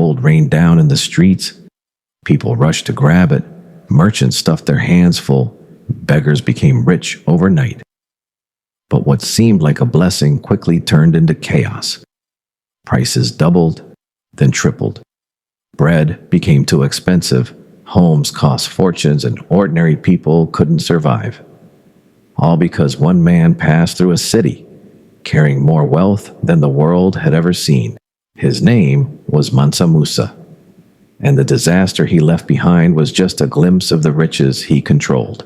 gold rained down in the streets. People rushed to grab it. Merchants stuffed their hands full. Beggars became rich overnight. But what seemed like a blessing quickly turned into chaos. Prices doubled, then tripled. Bread became too expensive. Homes cost fortunes, and ordinary people couldn't survive. All because one man passed through a city, carrying more wealth than the world had ever seen. His name was Mansa Musa, and the disaster he left behind was just a glimpse of the riches he controlled.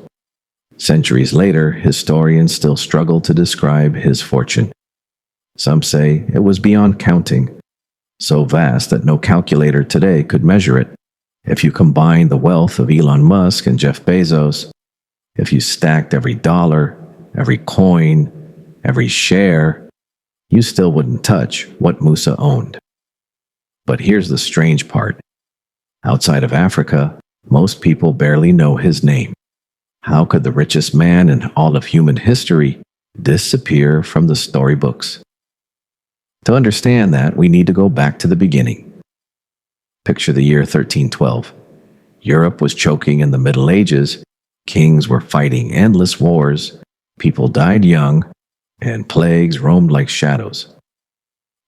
Centuries later, historians still struggle to describe his fortune. Some say it was beyond counting, so vast that no calculator today could measure it. If you combine the wealth of Elon Musk and Jeff Bezos, if you stacked every dollar, every coin, every share, you still wouldn't touch what Musa owned. But here's the strange part. Outside of Africa, most people barely know his name. How could the richest man in all of human history disappear from the storybooks? To understand that, we need to go back to the beginning. Picture the year 1312. Europe was choking in the Middle Ages. Kings were fighting endless wars. People died young, and plagues roamed like shadows.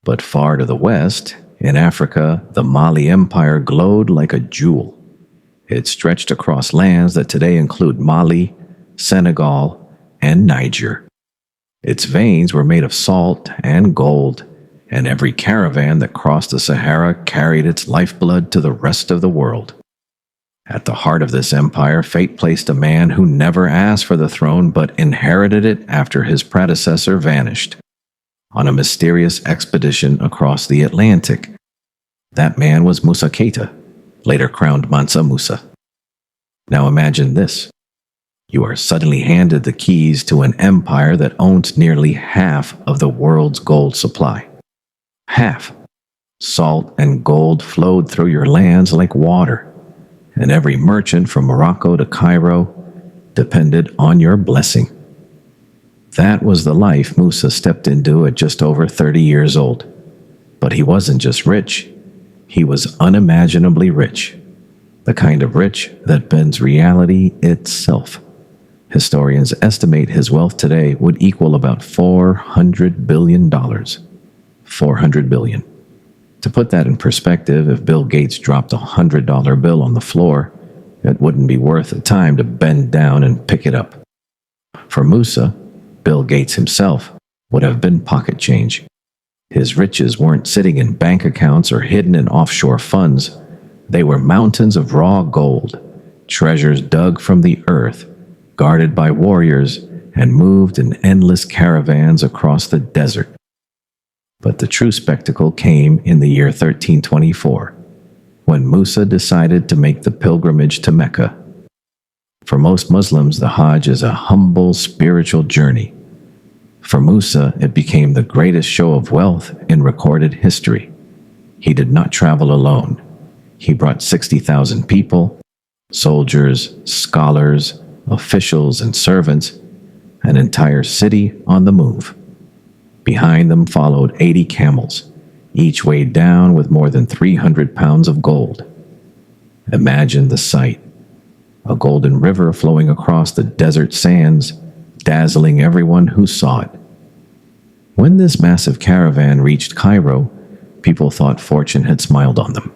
But far to the west, in Africa, the Mali Empire glowed like a jewel. It stretched across lands that today include Mali, Senegal, and Niger. Its veins were made of salt and gold, and every caravan that crossed the Sahara carried its lifeblood to the rest of the world. At the heart of this empire, fate placed a man who never asked for the throne but inherited it after his predecessor vanished, on a mysterious expedition across the Atlantic. That man was Musa Keita, later crowned Mansa Musa. Now imagine this. You are suddenly handed the keys to an empire that owns nearly half of the world's gold supply. Half. Salt and gold flowed through your lands like water, and every merchant from Morocco to Cairo depended on your blessing. That was the life Musa stepped into at just over 30 years old. But he wasn't just rich, he was unimaginably rich. The kind of rich that bends reality itself. Historians estimate his wealth today would equal about $400 billion. $400 billion. To put that in perspective, if Bill Gates dropped a $100 bill on the floor, it wouldn't be worth the time to bend down and pick it up. For Musa, Bill Gates himself would have been pocket change. His riches weren't sitting in bank accounts or hidden in offshore funds. They were mountains of raw gold, treasures dug from the earth, guarded by warriors, and moved in endless caravans across the desert. But the true spectacle came in the year 1324, when Musa decided to make the pilgrimage to Mecca. For most Muslims, the Hajj is a humble spiritual journey. For Musa, it became the greatest show of wealth in recorded history. He did not travel alone. He brought 60,000 people, soldiers, scholars, officials, and servants, an entire city on the move. Behind them followed 80 camels, each weighed down with more than 300 pounds of gold. Imagine the sight. A golden river flowing across the desert sands, dazzling everyone who saw it. When this massive caravan reached Cairo, people thought fortune had smiled on them.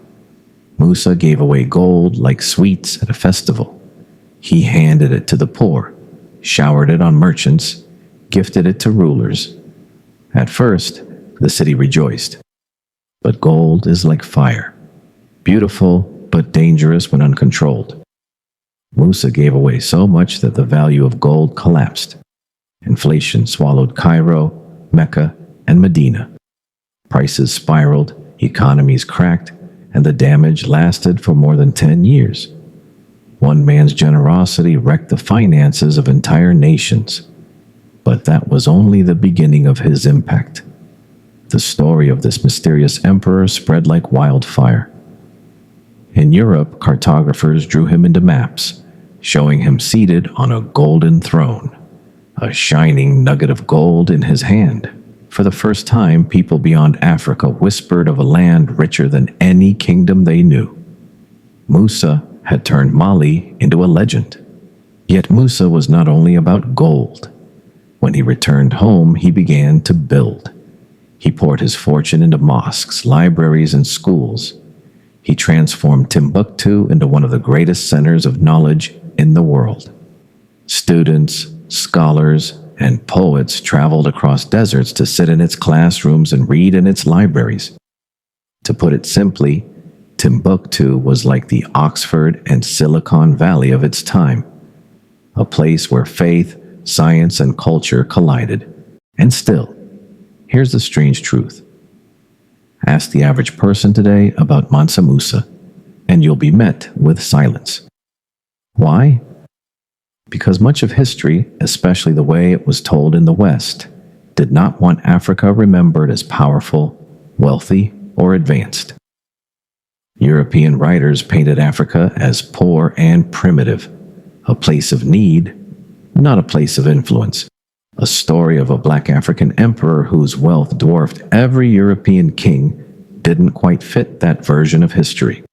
Musa gave away gold like sweets at a festival. He handed it to the poor, showered it on merchants, gifted it to rulers. At first, the city rejoiced. But gold is like fire, beautiful but dangerous when uncontrolled. Musa gave away so much that the value of gold collapsed. Inflation swallowed Cairo, Mecca, and Medina. Prices spiraled, economies cracked, and the damage lasted for more than 10 years. One man's generosity wrecked the finances of entire nations. But that was only the beginning of his impact. The story of this mysterious emperor spread like wildfire. In Europe, cartographers drew him into maps, showing him seated on a golden throne, a shining nugget of gold in his hand. For the first time, people beyond Africa whispered of a land richer than any kingdom they knew. Musa had turned Mali into a legend. Yet Musa was not only about gold. When he returned home, he began to build. He poured his fortune into mosques, libraries, and schools. He transformed Timbuktu into one of the greatest centers of knowledge in the world. Students, scholars, and poets traveled across deserts to sit in its classrooms and read in its libraries. To put it simply, Timbuktu was like the Oxford and Silicon Valley of its time, a place where faith, science, and culture collided. And still, here's the strange truth. Ask the average person today about Mansa Musa, and you'll be met with silence. Why? Because much of history, especially the way it was told in the West, did not want Africa remembered as powerful, wealthy, or advanced. European writers painted Africa as poor and primitive, a place of need, not a place of influence. A story of a black African emperor whose wealth dwarfed every European king didn't quite fit that version of history.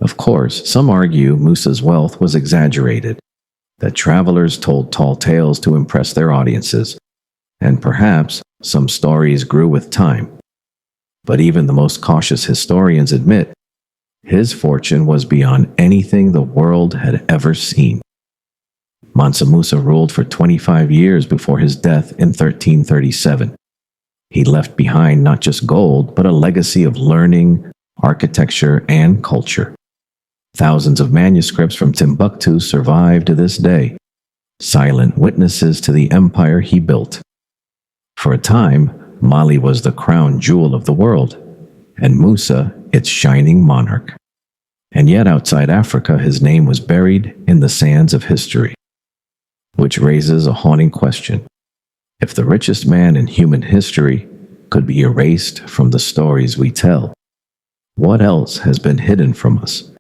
Of course, some argue Musa's wealth was exaggerated, that travelers told tall tales to impress their audiences, and perhaps some stories grew with time. But even the most cautious historians admit his fortune was beyond anything the world had ever seen. Mansa Musa ruled for 25 years before his death in 1337. He left behind not just gold, but a legacy of learning, architecture, and culture. Thousands of manuscripts from Timbuktu survive to this day, silent witnesses to the empire he built. For a time, Mali was the crown jewel of the world, and Musa its shining monarch. And yet outside Africa, his name was buried in the sands of history. Which raises a haunting question. If the richest man in human history could be erased from the stories we tell, what else has been hidden from us?